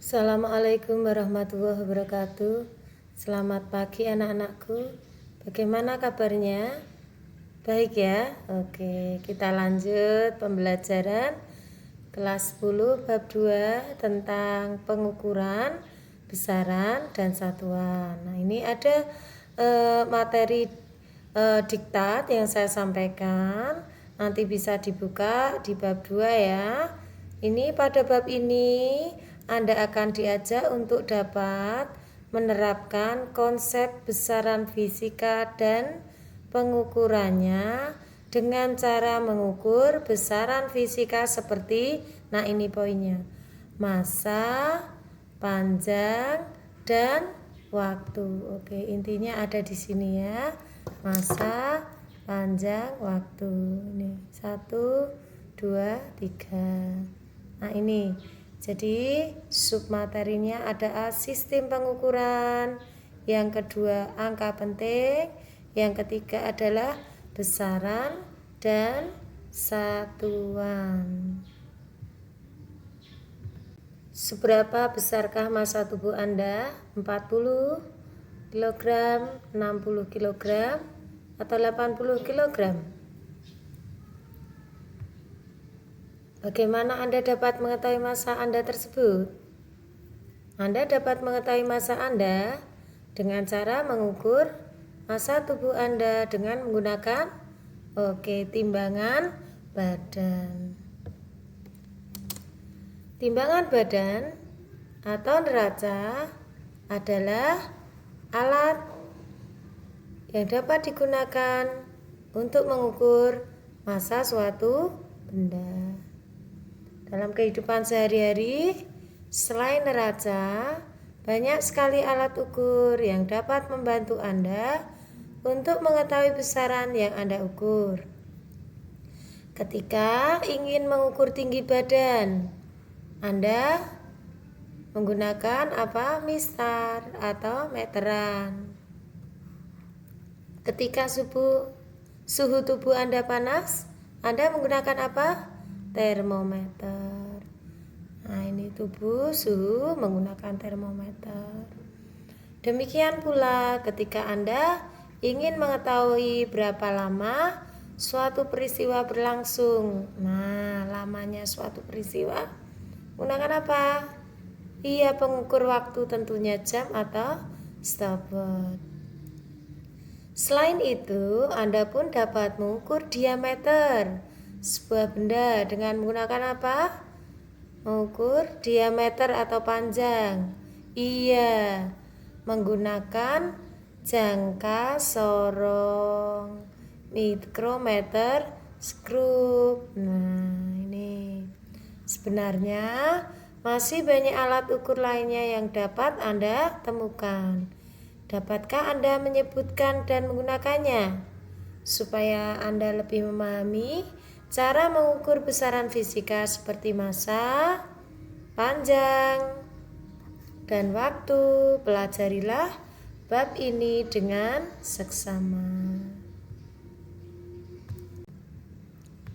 Assalamualaikum warahmatullahi wabarakatuh. Selamat pagi anak-anakku. Bagaimana kabarnya? Baik ya? Oke, kita lanjut pembelajaran kelas 10 bab 2 tentang pengukuran, besaran, dan satuan. Nah, ini ada materi diktat yang saya sampaikan. Nanti bisa dibuka di bab 2 ya. Ini pada bab ini Anda akan diajak untuk dapat menerapkan konsep besaran fisika dan pengukurannya dengan cara mengukur besaran fisika seperti, nah ini poinnya, massa, panjang, dan waktu. Oke, intinya ada di sini ya, massa, panjang, waktu. Ini 1, 2, 3. Nah ini, jadi submaterinya ada sistem pengukuran, yang kedua angka penting, yang ketiga adalah besaran dan satuan. Seberapa besarkah massa tubuh Anda? 40 kg, 60 kg, atau 80 kg? Bagaimana Anda dapat mengetahui massa Anda tersebut? Anda dapat mengetahui massa Anda dengan cara mengukur massa tubuh Anda dengan menggunakan timbangan badan. Timbangan badan atau neraca adalah alat yang dapat digunakan untuk mengukur massa suatu benda. Dalam kehidupan sehari-hari, selain neraca, banyak sekali alat ukur yang dapat membantu Anda untuk mengetahui besaran yang Anda ukur. Ketika ingin mengukur tinggi badan, Anda menggunakan mistar atau meteran. Ketika suhu tubuh Anda panas, Anda menggunakan termometer. Nah, ini suhu menggunakan termometer. Demikian pula ketika Anda ingin mengetahui berapa lama suatu peristiwa berlangsung. Nah, lamanya suatu peristiwa menggunakan pengukur waktu, tentunya jam atau stopwatch. Selain itu, Anda pun dapat mengukur diameter sebuah benda dengan menggunakan mengukur diameter atau panjang. Iya, menggunakan jangka sorong mikrometer skrup. Nah, ini sebenarnya masih banyak alat ukur lainnya yang dapat Anda temukan. Dapatkah Anda menyebutkan dan menggunakannya? Supaya Anda lebih memahami cara mengukur besaran fisika seperti massa, panjang, dan waktu, pelajarilah bab ini dengan seksama.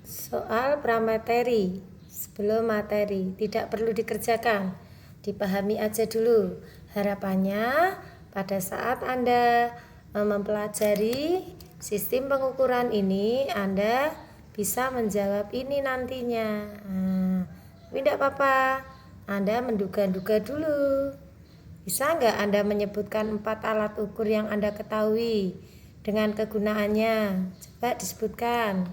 Soal pramateri sebelum materi tidak perlu dikerjakan, dipahami aja dulu. Harapannya pada saat Anda mempelajari sistem pengukuran ini, Anda bisa menjawab ini nantinya. Tapi tidak apa-apa, Anda menduga-duga dulu. Bisa nggak Anda menyebutkan 4 alat ukur yang Anda ketahui dengan kegunaannya? Coba disebutkan.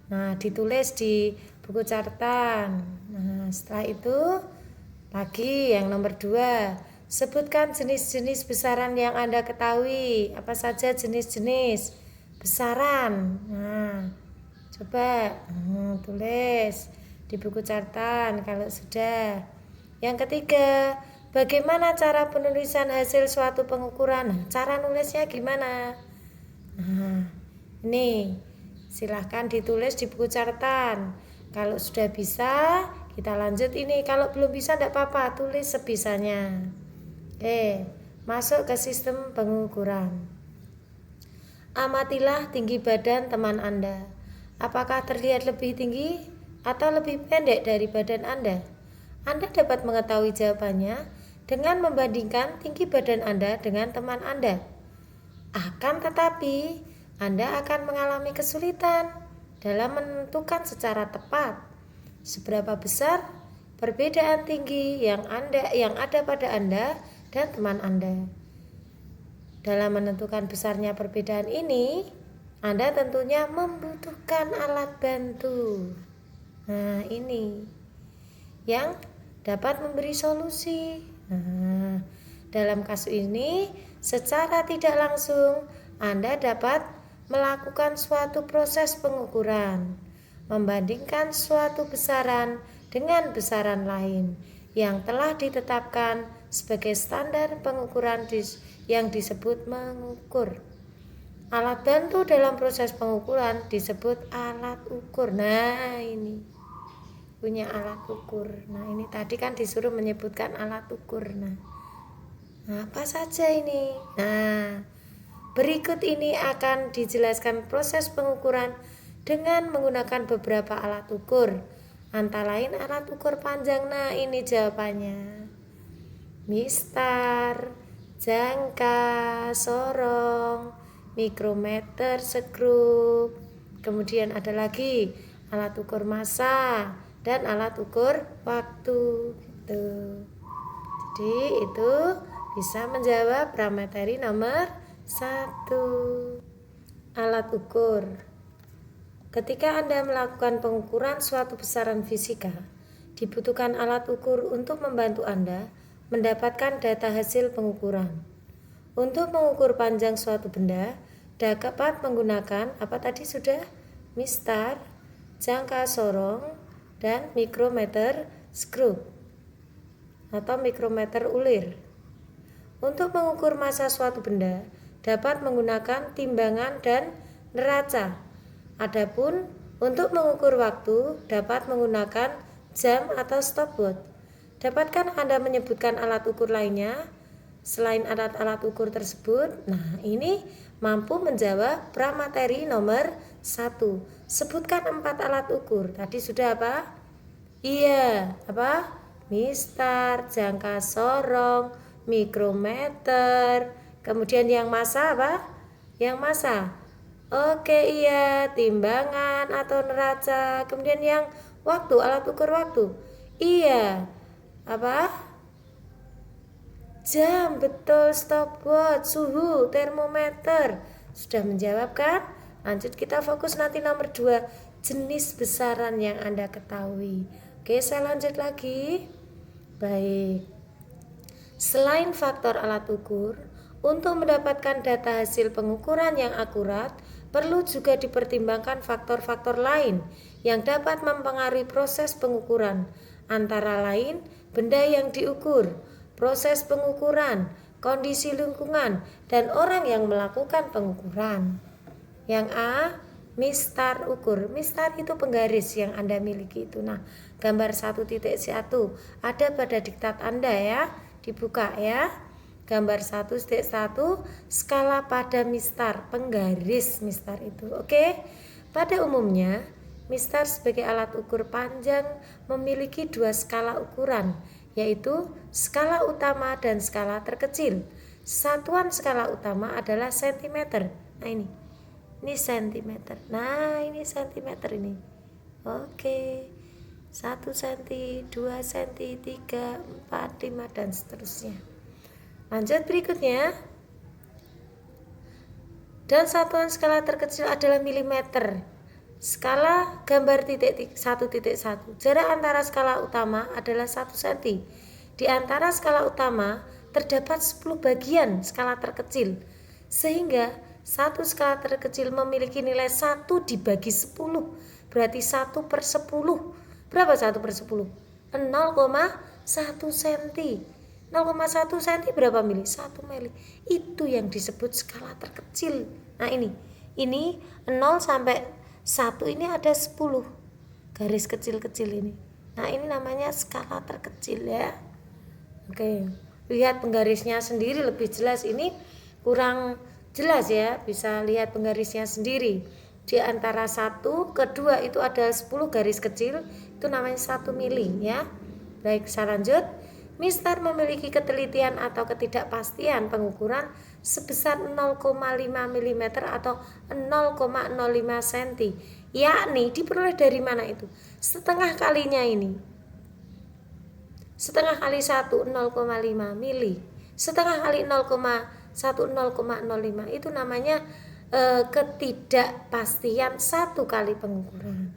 Nah, ditulis di buku catatan. Nah, setelah itu lagi yang nomor 2, sebutkan jenis-jenis besaran yang Anda ketahui. Apa saja jenis-jenis besaran? Nah, coba tulis di buku catatan kalau sudah. Yang ketiga, bagaimana cara penulisan hasil suatu pengukuran? Cara nulisnya gimana? Nah, ini silahkan ditulis di buku catatan. Kalau sudah bisa, kita lanjut ini. Kalau belum bisa tidak apa-apa, tulis sebisanya. Oke, masuk ke sistem pengukuran. Amatilah tinggi badan teman Anda. Apakah terlihat lebih tinggi atau lebih pendek dari badan Anda? Anda dapat mengetahui jawabannya dengan membandingkan tinggi badan Anda dengan teman Anda. Akan tetapi, Anda akan mengalami kesulitan dalam menentukan secara tepat seberapa besar perbedaan tinggi yang ada pada Anda dan teman Anda. Dalam menentukan besarnya perbedaan ini, Anda tentunya membutuhkan alat bantu. Nah, ini yang dapat memberi solusi. Nah, dalam kasus ini, secara tidak langsung Anda dapat melakukan suatu proses pengukuran, membandingkan suatu besaran dengan besaran lain yang telah ditetapkan sebagai standar pengukuran yang disebut mengukur. Alat bantu dalam proses pengukuran disebut alat ukur. Nah, ini punya alat ukur. Nah, ini tadi kan disuruh menyebutkan alat ukur. Nah, apa saja ini? Nah, berikut ini akan dijelaskan proses pengukuran dengan menggunakan beberapa alat ukur. Antara lain alat ukur panjang. Nah, ini jawabannya. Mistar, jangka, sorong, mikrometer, skrup. Kemudian ada lagi alat ukur massa dan alat ukur waktu gitu. Jadi itu bisa menjawab pramateri nomor 1. Alat ukur. Ketika Anda melakukan pengukuran suatu besaran fisika, dibutuhkan alat ukur untuk membantu Anda mendapatkan data hasil pengukuran. Untuk mengukur panjang suatu benda, dapat menggunakan apa tadi sudah? Mistar, jangka sorong, dan mikrometer skrup atau mikrometer ulir. Untuk mengukur massa suatu benda dapat menggunakan timbangan dan neraca. Adapun untuk mengukur waktu dapat menggunakan jam atau stopwatch. Dapatkah Anda menyebutkan alat ukur lainnya selain alat-alat ukur tersebut? Nah, ini mampu menjawab pramateri nomor 1. Sebutkan 4 alat ukur. Tadi sudah apa? Iya, apa? Mistar, jangka sorong, mikrometer. Kemudian yang massa apa? Yang massa. Oke, iya, timbangan atau neraca. Kemudian yang waktu, alat ukur waktu. Iya. Apa? Jam, betul, stopwatch, suhu, termometer. Sudah menjawab kan? Lanjut kita fokus nanti nomor 2, jenis besaran yang Anda ketahui. Oke, saya lanjut lagi. Baik. Selain faktor alat ukur, untuk mendapatkan data hasil pengukuran yang akurat, perlu juga dipertimbangkan faktor-faktor lain yang dapat mempengaruhi proses pengukuran, antara lain benda yang diukur, proses pengukuran, kondisi lingkungan, dan orang yang melakukan pengukuran. Yang A, mistar ukur. Mistar itu penggaris yang Anda miliki itu. Nah, gambar 1.1 ada pada diktat Anda ya, dibuka ya. Gambar 1.1 skala pada mistar, penggaris mistar itu. Oke. Pada umumnya, mistar sebagai alat ukur panjang memiliki 2 skala ukuran, yaitu skala utama dan skala terkecil. Satuan skala utama adalah sentimeter. Nah, ini sentimeter. Nah, ini sentimeter ini. Oke. 1 cm, 2 cm, 3, 4, 5 dan seterusnya. Lanjut berikutnya. Dan satuan skala terkecil adalah milimeter. Skala gambar 1.1. Jarak antara skala utama adalah 1 cm. Di antara skala utama terdapat 10 bagian skala terkecil. Sehingga satu skala terkecil memiliki nilai 1 dibagi 10. Berarti 1/10. Berapa 1/10? 0,1 cm. 0,1 cm berapa mili? 1 mili. Itu yang disebut skala terkecil. Nah, ini 0 sampai 1 ini ada 10 garis kecil-kecil ini. Nah, ini namanya skala terkecil ya. Oke, lihat penggarisnya sendiri lebih jelas. Ini kurang jelas ya, bisa lihat penggarisnya sendiri. Di antara 1 ke 2 itu ada 10 garis kecil, itu namanya 1 mili ya. Baik, saya lanjut. Mister memiliki ketelitian atau ketidakpastian pengukuran sebesar 0,5 mm atau 0,05 cm, yakni diperoleh dari mana itu? Setengah kalinya ini. Setengah kali 1 0,5 mili. Setengah kali 0,1 0,05 itu namanya ketidakpastian satu kali pengukuran.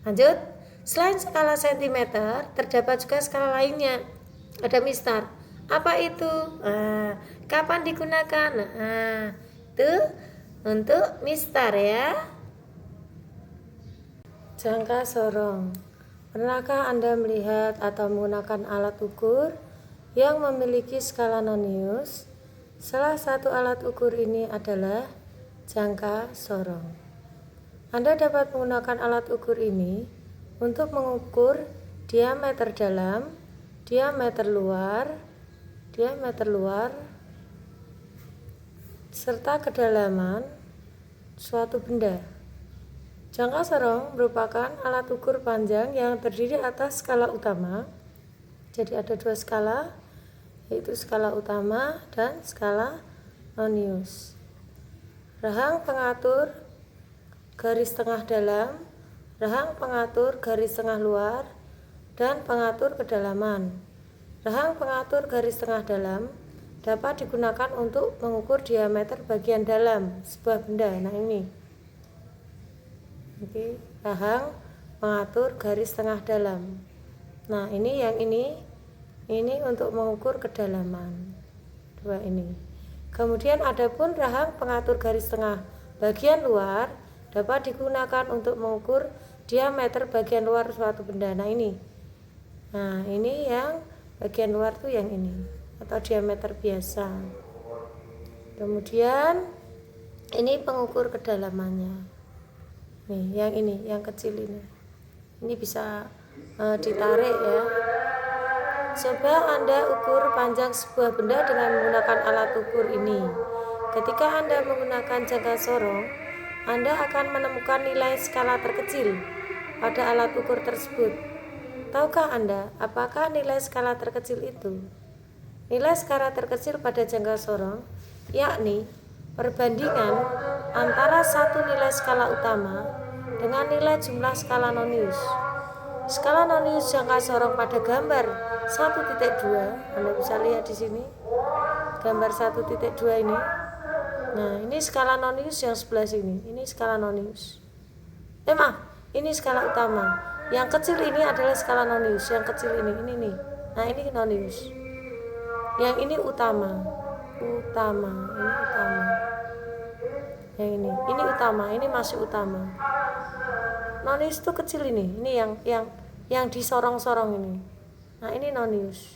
Lanjut. Selain skala cm, terdapat juga skala lainnya. Ada Mister. Apa itu? Kapan digunakan? Itu untuk Mister ya. Jangka sorong. Pernahkah Anda melihat atau menggunakan alat ukur yang memiliki skala nonius? Salah satu alat ukur ini adalah jangka sorong. Anda dapat menggunakan alat ukur ini untuk mengukur diameter dalam, diameter luar, serta kedalaman suatu benda. Jangka sorong merupakan alat ukur panjang yang terdiri atas skala utama. Jadi ada dua skala, yaitu skala utama dan skala nonius. Rahang pengatur garis tengah dalam, rahang pengatur garis tengah luar, dan pengatur kedalaman. Rahang pengatur garis tengah dalam dapat digunakan untuk mengukur diameter bagian dalam sebuah benda. Nah ini rahang pengatur garis tengah dalam. Nah ini yang ini untuk mengukur kedalaman. Dua ini. Kemudian adapun rahang pengatur garis tengah bagian luar dapat digunakan untuk mengukur diameter bagian luar suatu benda. Nah ini yang bagian luar tuh yang ini, atau diameter biasa. Kemudian ini pengukur kedalamannya. Nih yang ini, yang kecil ini bisa ditarik ya. Coba Anda ukur panjang sebuah benda dengan menggunakan alat ukur ini. Ketika Anda menggunakan jangka sorong, Anda akan menemukan nilai skala terkecil pada alat ukur tersebut. Tahukah Anda apakah nilai skala terkecil itu? Nilai skala terkecil pada jangka sorong yakni perbandingan antara satu nilai skala utama dengan nilai jumlah skala nonius. Skala nonius jangka sorong pada gambar 1.2, Anda bisa lihat di sini. Gambar 1.2 ini. Nah, ini skala nonius yang sebelah sini. Ini skala nonius. Ini skala utama. Yang kecil ini adalah skala nonius. Yang kecil ini nih. Nah, ini nonius. Yang ini utama. Ini utama. Yang ini utama. Ini masih utama. Nonius itu kecil ini. Ini yang disorong-sorong ini. Nah, ini nonius.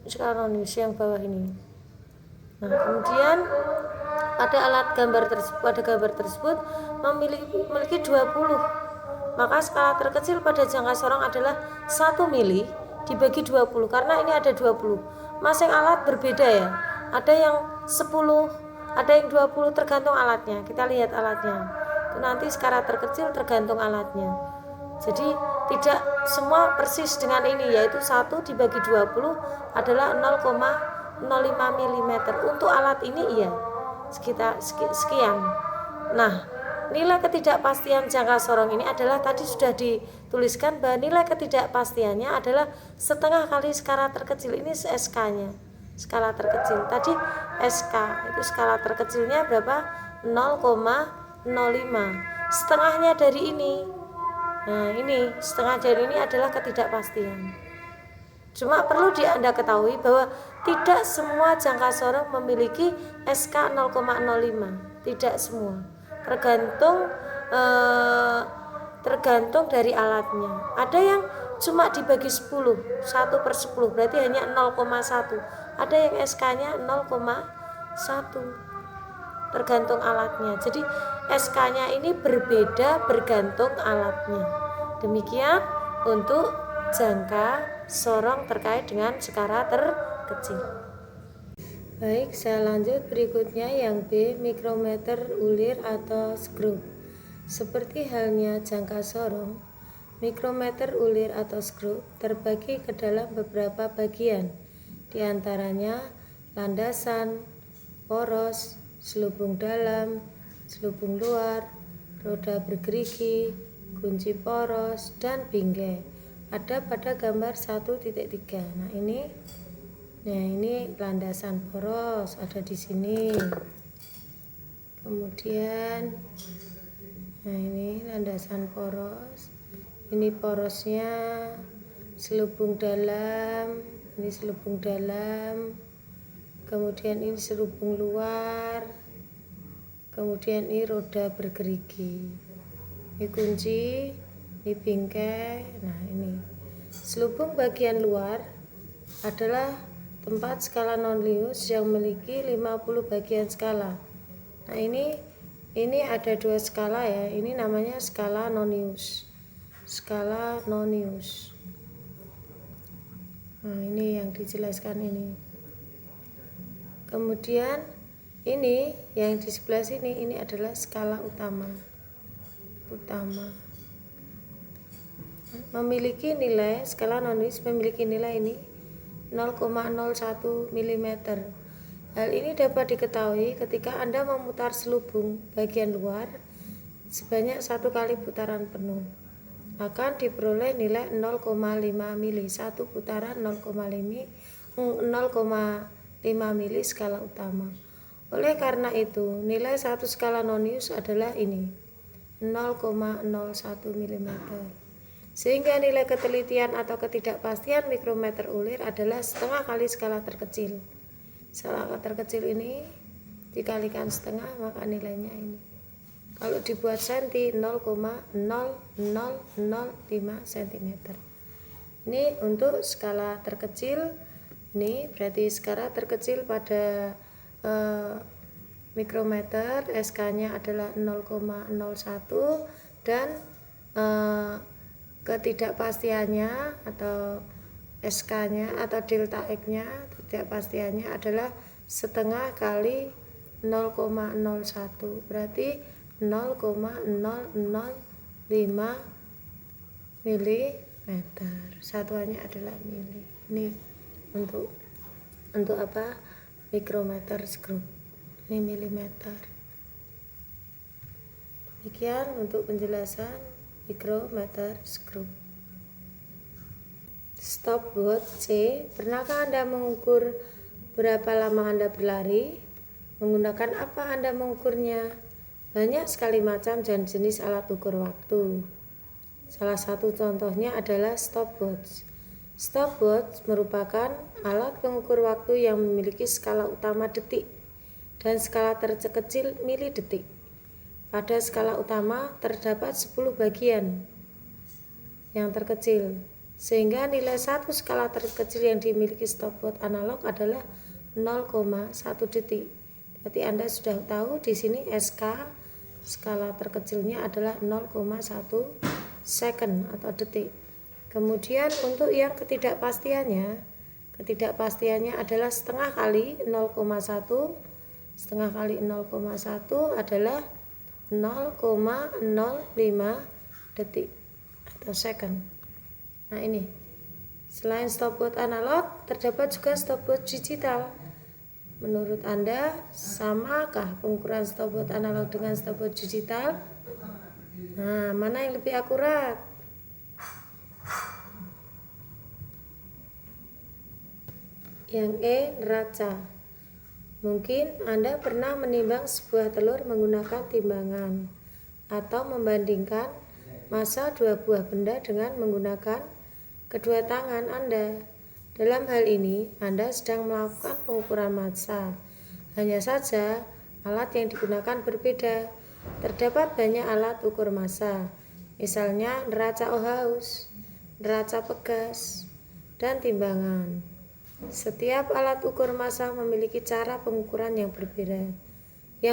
Skala nonius yang bawah ini. Nah, kemudian pada gambar tersebut memiliki 20. Maka skala terkecil pada jangka sorong adalah 1 mili dibagi 20, karena ini ada 20. Masing alat berbeda ya. Ada yang 10, ada yang 20, tergantung alatnya. Kita lihat alatnya. Itu nanti skala terkecil tergantung alatnya. Jadi tidak semua persis dengan ini, yaitu 1 dibagi 20 adalah 0,05 mm. Untuk alat ini iya sekian. Nah, nilai ketidakpastian jangka sorong ini adalah tadi sudah dituliskan bahwa nilai ketidakpastiannya adalah setengah kali skala terkecil. Ini SK-nya, skala terkecil. Tadi SK itu skala terkecilnya berapa? 0,05. Setengahnya dari ini. Nah, ini setengah dari ini adalah ketidakpastian. Cuma perlu Anda ketahui bahwa tidak semua jangka sorong memiliki SK 0,05. Tidak semua. Tergantung dari alatnya. Ada yang cuma dibagi 10, 1/10, berarti hanya 0,1. Ada yang SK-nya 0,1. Tergantung alatnya. Jadi SK-nya ini berbeda bergantung alatnya. Demikian untuk jangka sorong terkait dengan skala terkecil. Baik, saya lanjut berikutnya yang B, mikrometer ulir atau skrup. Seperti halnya jangka sorong, Mikrometer ulir atau skrup terbagi ke dalam beberapa bagian, di antaranya landasan, poros, selubung dalam, selubung luar, roda bergerigi, kunci poros, dan bingkai. Ada pada gambar 1.3. Nah ini landasan poros ada di sini. Kemudian ini landasan poros. Ini porosnya, selubung dalam, ini selubung dalam, kemudian ini selubung luar, kemudian ini roda bergerigi, ini kunci, ini bingkai. Nah ini selubung bagian luar adalah tempat skala non-lineus yang memiliki 50 bagian skala. Nah ini ada 2 skala ya, ini namanya skala nonius. Skala nonius. Nah ini yang dijelaskan ini. Kemudian ini yang di sebelah sini, ini adalah skala utama. Memiliki nilai, skala nonius memiliki nilai ini 0,01 mm. Hal ini dapat diketahui ketika Anda memutar selubung bagian luar sebanyak 1 kali putaran penuh. Akan diperoleh nilai 0,5 mili. Satu putaran 0,5 mili skala utama. Oleh karena itu, nilai satu skala nonius adalah ini, 0,01 mm. Sehingga nilai ketelitian atau ketidakpastian mikrometer ulir adalah setengah kali skala terkecil. Skala terkecil ini dikalikan setengah, maka nilainya ini. Kalau dibuat senti 0,0005 cm. Ini untuk skala terkecil. Ini berarti skala terkecil pada mikrometer, SK-nya adalah 0,01 dan ketidakpastiannya atau SK-nya atau delta X-nya, ketidakpastiannya adalah setengah kali 0,01, berarti 0,005 mm. Satuannya adalah mili. Ini untuk apa? Mikrometer skrup. Ini milimeter. Demikian untuk penjelasan mikrometer skrup. Stopwatch C. Pernahkah Anda mengukur berapa lama Anda berlari? Menggunakan apa Anda mengukurnya? Banyak sekali macam dan jenis alat ukur waktu. Salah satu contohnya adalah stopwatch. Stopwatch merupakan alat pengukur waktu yang memiliki skala utama detik dan skala terkecil mili detik. Pada skala utama terdapat 10 bagian yang terkecil, sehingga nilai satu skala terkecil yang dimiliki stopwatch analog adalah 0,1 detik. Berarti Anda sudah tahu di sini SK skala terkecilnya adalah 0,1 second atau detik. Kemudian untuk yang ketidakpastiannya adalah setengah kali 0,1. Setengah kali 0,1 adalah 0,05 detik atau second. Nah ini, selain stopwatch analog terdapat juga stopwatch digital. Menurut Anda, samakah pengukuran stopwatch analog dengan stopwatch digital? Nah, mana yang lebih akurat? Yang E, neraca. Mungkin Anda pernah menimbang sebuah telur menggunakan timbangan atau membandingkan massa dua buah benda dengan menggunakan kedua tangan Anda. Dalam hal ini, Anda sedang melakukan pengukuran massa. Hanya saja, alat yang digunakan berbeda. Terdapat banyak alat ukur massa, misalnya neraca Ohaus, neraca pegas, dan timbangan. Setiap alat ukur massa memiliki cara pengukuran yang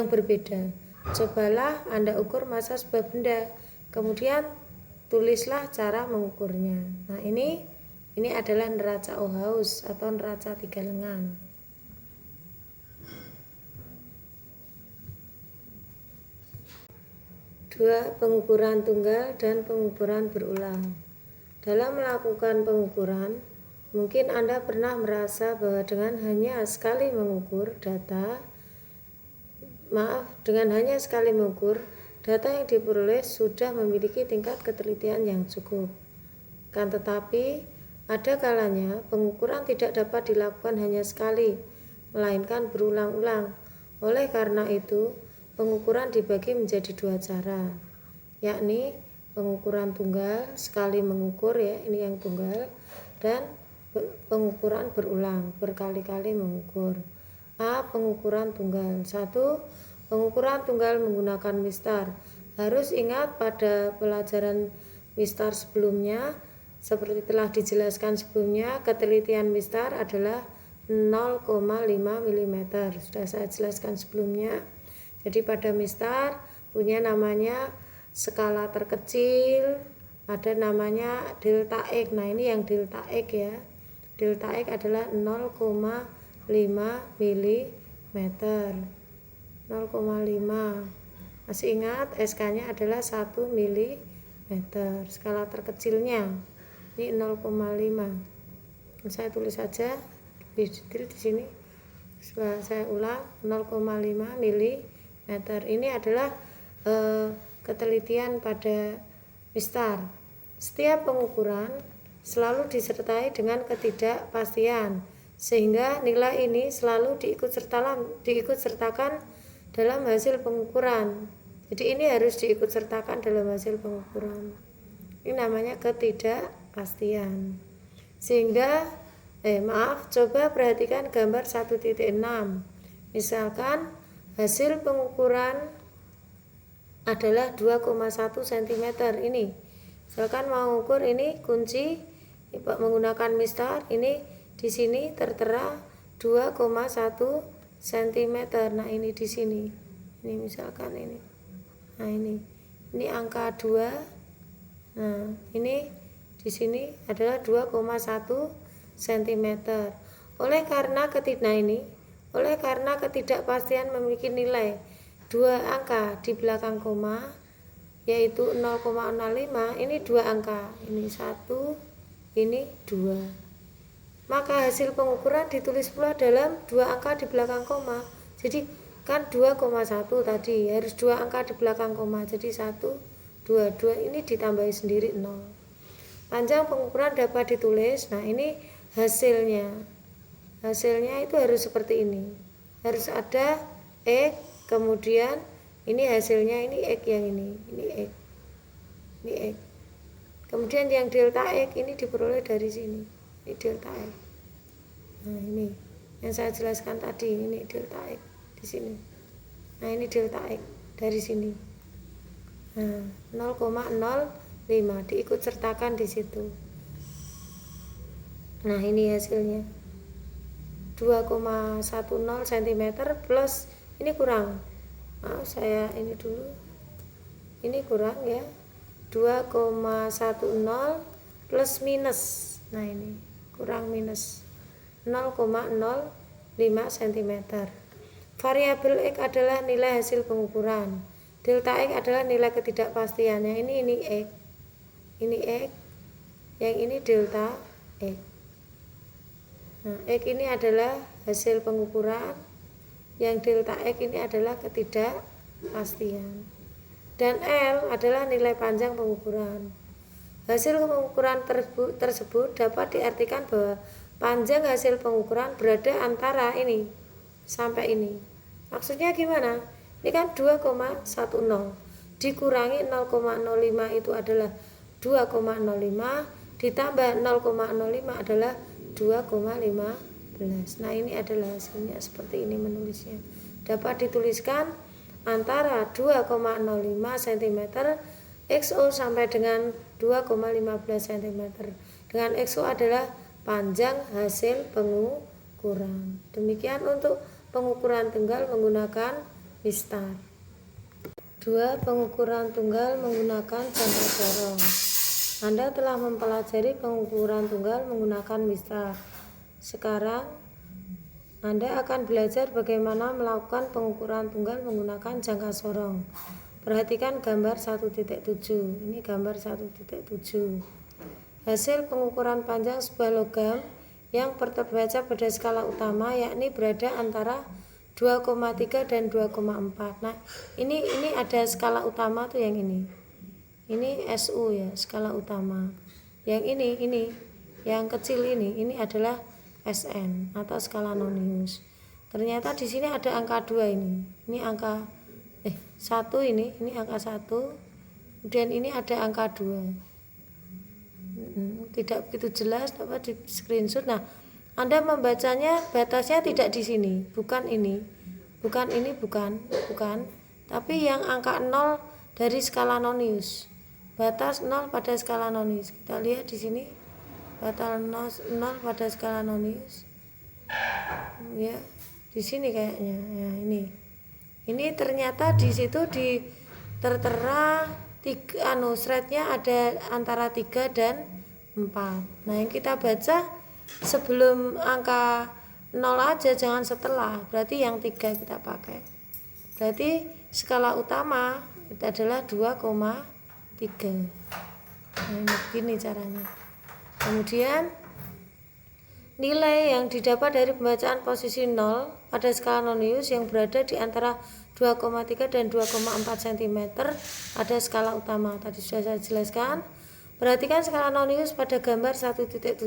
berbeda. Cobalah Anda ukur massa sebuah benda, kemudian tulislah cara mengukurnya. Nah, ini adalah neraca Ohaus atau neraca 3 lengan. Dua, pengukuran tunggal dan pengukuran berulang. Dalam melakukan pengukuran, mungkin Anda pernah merasa bahwa dengan hanya sekali mengukur data yang diperoleh sudah memiliki tingkat ketelitian yang cukup. Kan tetapi, ada kalanya pengukuran tidak dapat dilakukan hanya sekali, melainkan berulang-ulang. Oleh karena itu, pengukuran dibagi menjadi dua cara, yakni pengukuran tunggal, sekali mengukur ya, ini yang tunggal, dan pengukuran berulang, berkali-kali mengukur. A. Pengukuran tunggal. 1. Pengukuran tunggal menggunakan mistar. Harus ingat pada pelajaran mistar sebelumnya, seperti telah dijelaskan sebelumnya, ketelitian mistar adalah 0,5 mm. Sudah saya jelaskan sebelumnya. Jadi pada mistar punya namanya skala terkecil, ada namanya delta X. Nah, ini yang delta X ya. Delta X adalah 0,5 mm. 0,5. Masih ingat SK-nya adalah 1 mm. Skala terkecilnya ini 0,5. Saya tulis saja di sini. Setelah saya ulang 0,5 mm. Ini adalah ketelitian pada mistar. Setiap pengukuran selalu disertai dengan ketidakpastian, sehingga nilai ini selalu diikut-sertakan dalam hasil pengukuran. Jadi ini harus diikut-sertakan dalam hasil pengukuran. Ini namanya ketidakpastian. Coba perhatikan gambar 1.6. Misalkan hasil pengukuran adalah 2,1 cm ini. Misalkan mau ukur ini kunci menggunakan mistar, ini di sini tertera 2,1 cm. Nah, ini di sini. Ini misalkan ini. Nah, ini angka 2. Nah, ini di sini adalah 2,1 cm. Oleh karena ketidakpastian memiliki nilai 2 angka di belakang koma, yaitu 0,05, ini 2 angka, ini 1, ini 2. Maka hasil pengukuran ditulis pula dalam 2 angka di belakang koma. Jadi kan 2,1 tadi harus 2 angka di belakang koma, jadi 1, 2, 2 ini ditambahi sendiri 0. Panjang pengukuran dapat ditulis. Nah, ini hasilnya itu harus seperti ini, harus ada X, kemudian ini hasilnya, ini X yang ini X, kemudian yang delta X ini diperoleh dari sini, ini delta X. Nah, ini yang saya jelaskan tadi, ini delta X di sini. Nah, ini delta X dari sini. Nah, 0,05 diikut sertakan di situ. Nah, ini hasilnya 2,10 cm plus ini kurang. Saya ini dulu. Ini kurang ya. 2,10 plus minus. Nah, ini kurang minus 0,05 cm. Variabel X adalah nilai hasil pengukuran. Delta X adalah nilai ketidakpastiannya. Ini X. Ini X. Yang ini delta X. Nah, X ini adalah hasil pengukuran, yang delta X ini adalah ketidakpastian. Dan L adalah nilai panjang pengukuran. Hasil pengukuran tersebut dapat diartikan bahwa panjang hasil pengukuran berada antara ini sampai ini. Maksudnya gimana? Ini kan 2,10 dikurangi 0,05 itu adalah 2,05 ditambah 0,05 adalah 2,15. Nah, ini adalah hasilnya seperti ini menulisnya. Dapat dituliskan antara 2,05 cm XO sampai dengan 2,15 cm. Dengan XO adalah panjang hasil pengukuran. Demikian untuk pengukuran tunggal menggunakan mistar. 2. Pengukuran tunggal menggunakan jangka sorong. Anda telah mempelajari pengukuran tunggal menggunakan mistar. Sekarang Anda akan belajar bagaimana melakukan pengukuran tunggal menggunakan jangka sorong. Perhatikan gambar 1.7. Ini gambar 1.7. hasil pengukuran panjang sebuah logam yang terbaca pada skala utama, yakni berada antara 2,3 dan 2,4. Nah, ini ada skala utama tuh yang ini. Ini SU ya, skala utama. Yang ini yang kecil ini adalah SN atau skala Nonius. Ternyata di sini ada angka 2 ini. Ini angka 1 ini angka 1. Kemudian ini ada angka 2. Tidak begitu jelas, dapat di screenshot. Nah, Anda membacanya batasnya tidak di sini, bukan ini. Bukan, tapi yang angka 0 dari skala Nonius. Batas 0 pada skala Nonius. Kita lihat di sini. Batas 0 pada skala Nonius. Ya, di sini kayaknya. Ya, ini. Ini ternyata di situ tertera shrednya ada antara 3 dan 4. Nah, yang kita baca sebelum angka 0 aja, jangan setelah. Berarti yang 3 kita pakai. Berarti skala utama itu adalah 2,3. Nah, ini begini caranya. Kemudian nilai yang didapat dari pembacaan posisi 0 pada skala Nonius yang berada di antara 2,3 dan 2,4 cm pada skala utama. Tadi sudah saya jelaskan. Perhatikan skala Nonius pada gambar 1.7.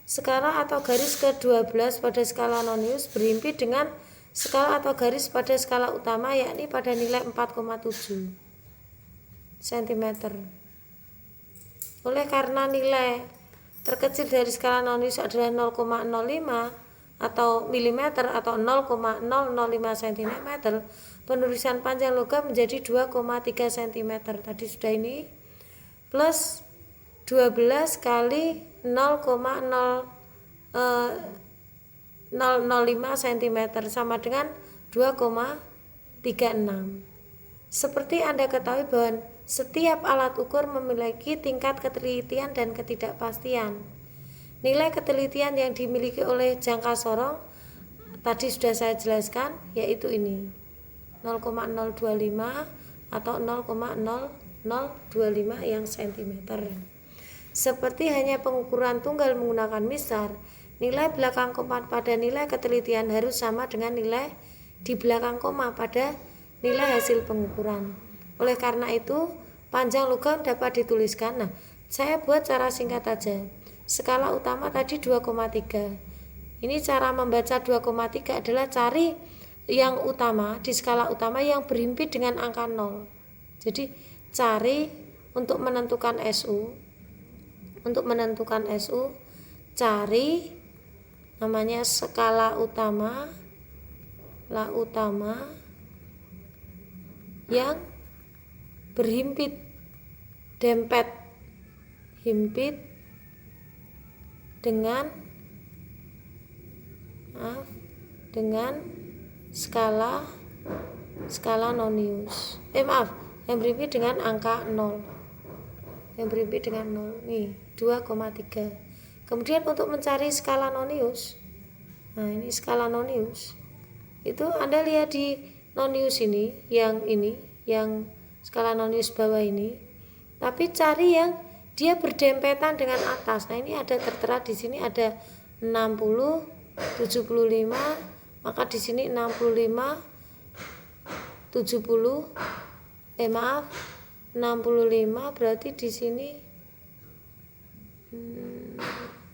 Skala atau garis ke-12 pada skala Nonius berhimpit dengan skala atau garis pada skala utama, yakni pada nilai 4,7 cm. Oleh karena nilai terkecil dari skala Nonius adalah 0,05 atau mm atau 0,005 cm, penulisan panjang logam menjadi 2,3 cm. Tadi sudah ini plus 12 kali 0,005 cm sama dengan 2,36. Seperti Anda ketahui bahwa setiap alat ukur memiliki tingkat ketelitian dan ketidakpastian. Nilai ketelitian yang dimiliki oleh jangka sorong tadi sudah saya jelaskan, yaitu ini 0,025 atau 0,0025 yang cm. Seperti hanya pengukuran tunggal menggunakan mistar, nilai belakang koma pada nilai ketelitian harus sama dengan nilai di belakang koma pada nilai hasil pengukuran. Oleh karena itu, panjang logam dapat dituliskan. Nah, saya buat cara singkat aja. Skala utama tadi 2,3. Ini cara membaca 2,3 adalah cari yang utama di skala utama yang berhimpit dengan angka 0. Jadi, cari untuk menentukan SU. Untuk menentukan SU, cari namanya skala utama, yang berhimpit, himpit dengan skala Nonius. Yang berhimpit dengan angka 0. Yang berhimpit dengan 0. Nih, 2,3. Kemudian untuk mencari skala Nonius. Nah, ini skala Nonius. Itu Anda lihat di Nonius ini, yang skala Nonius bawah ini. Tapi cari yang dia berdempetan dengan atas. Nah, ini ada tertera di sini ada 60, 75, maka di sini 65, 70, 65, berarti di sini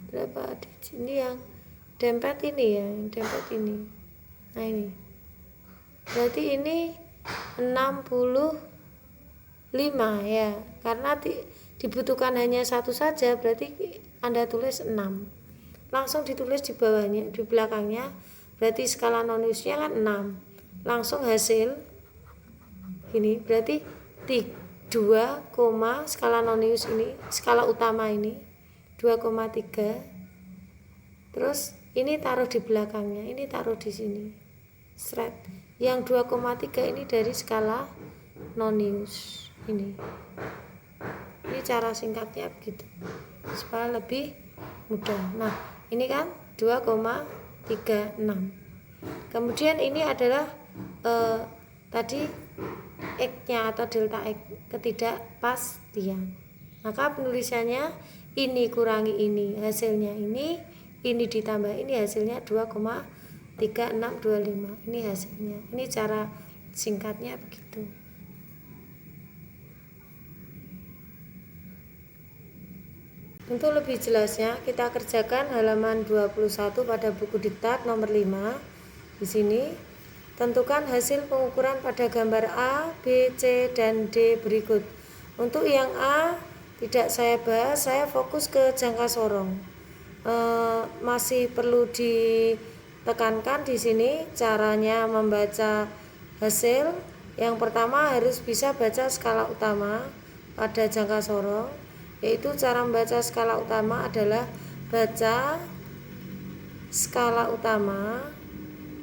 berapa? Di sini yang dempet ini ya, yang dempet ini. Nah, ini. Berarti ini 65 ya, karena dibutuhkan hanya satu saja, berarti Anda tulis 6. Langsung ditulis di bawahnya, di belakangnya, berarti skala Noniusnya kan 6. Langsung hasil ini berarti 2, skala Nonius ini, skala utama ini 2,3. Terus ini taruh di belakangnya, ini taruh di sini. Shred. Yang 2,3 ini dari skala Nonius ini. Ini cara singkatnya begitu, supaya lebih mudah. Nah, ini kan 2,36. Kemudian ini adalah tadi X-nya atau delta X, ketidakpastian. Maka penulisannya ini kurangi ini, hasilnya ini ditambah ini, hasilnya 2,3625. Ini hasilnya. Ini cara singkatnya begitu. Untuk lebih jelasnya, kita kerjakan halaman 21 pada buku diktat nomor 5. Di sini, tentukan hasil pengukuran pada gambar A, B, C, dan D berikut. Untuk yang A tidak saya bahas, saya fokus ke jangka sorong. Masih perlu ditekankan di sini caranya membaca hasil. Yang pertama harus bisa baca skala utama pada jangka sorong. Yaitu cara membaca skala utama adalah baca skala utama,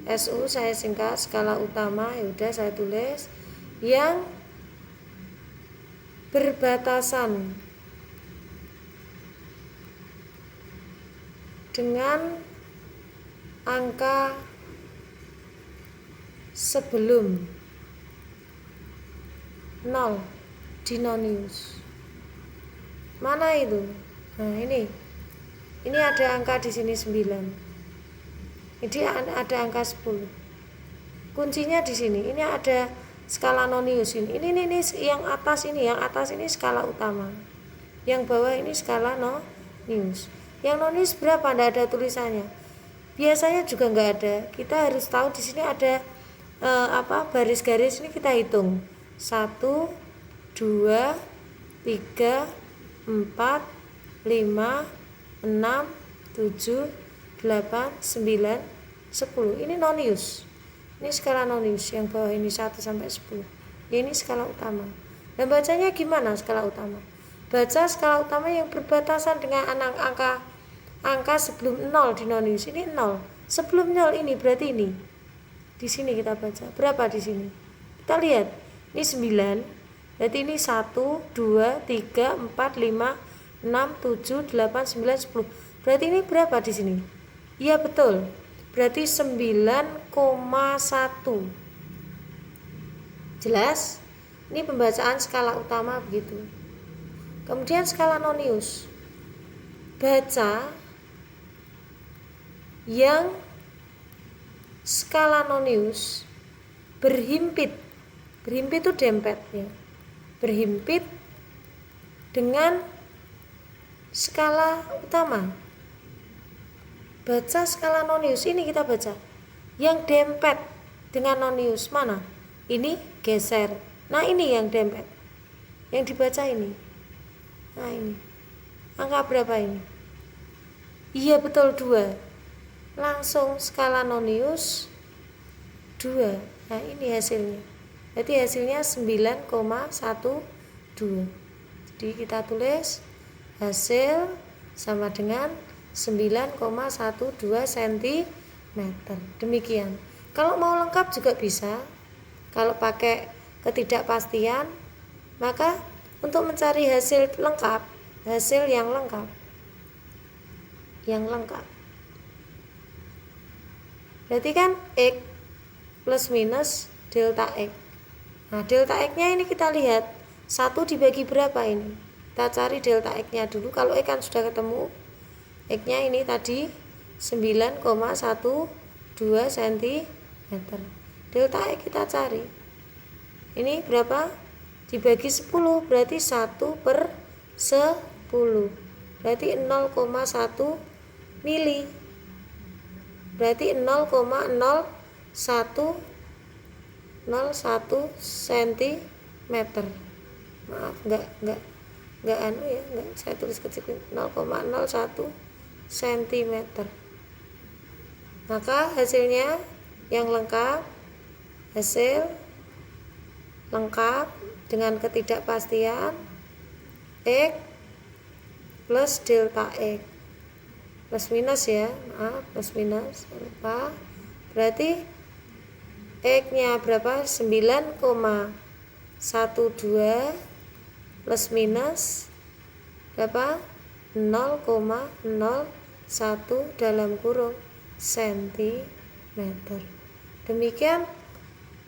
SU saya singkat skala utama, yaudah saya tulis, yang berbatasan dengan angka sebelum 0 di nonius. Mana itu? Nah, ini ada angka di sini 9. Ini ada angka 10. Kuncinya di sini. Ini ada skala nonius ini. Ini yang atas ini, skala utama. Yang bawah ini skala nonius. Yang nonius berapa? Tidak ada tulisannya. Biasanya juga nggak ada. Kita harus tahu di sini ada baris-garis ini kita hitung. 1 2 3 4, 5, 6, 7, 8, 9, 10. Ini nonius. Ini skala nonius. Yang bawah ini 1 sampai 10. Ini skala utama. Dan bacanya gimana skala utama? Baca skala utama yang berbatasan dengan angka sebelum 0 di nonius. Ini 0. Sebelum 0 ini berarti ini. Di sini kita baca. Berapa di sini? Kita lihat. Ini 9. Berarti ini 1, 2, 3, 4, 5, 6, 7, 8, 9, 10. Berarti ini berapa di sini? Iya betul. Berarti 9,1. Jelas? Ini pembacaan skala utama begitu. Kemudian skala nonius. Baca yang skala nonius berhimpit. Berhimpit itu dempet ya. Berhimpit dengan skala utama. Baca skala nonius, ini kita baca. Yang dempet dengan nonius mana? Ini geser. Nah ini yang dempet. Yang dibaca ini. Nah ini. Angka berapa ini? Iya betul 2. Langsung skala nonius 2. Nah ini hasilnya. Jadi hasilnya 9,12. Jadi kita tulis hasil sama dengan 9,12 cm. Demikian. Kalau mau lengkap juga bisa. Kalau pakai ketidakpastian, maka untuk mencari hasil lengkap, hasil yang lengkap. Berarti kan X plus minus delta X. Nah, delta X-nya ini kita lihat 1 dibagi berapa ini? Kita cari delta X-nya dulu. Kalau X kan sudah ketemu. X-nya ini tadi 9,12 cm. Delta X kita cari. Ini berapa? Dibagi 10 berarti 1/10. Berarti 0,1 mili. Berarti 0,01 cm. Maaf, enggak saya tulis kecil, 0,01 cm. Maka hasilnya yang lengkap, hasil lengkap dengan ketidakpastian X plus delta X. Plus minus ya, maaf, plus minus, lupa. Berarti X-nya berapa? 9,12 plus minus berapa? 0,01 dalam kurung cm. Demikian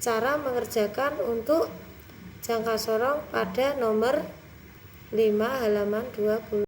cara mengerjakan untuk jangka sorong pada nomor 5 halaman 20.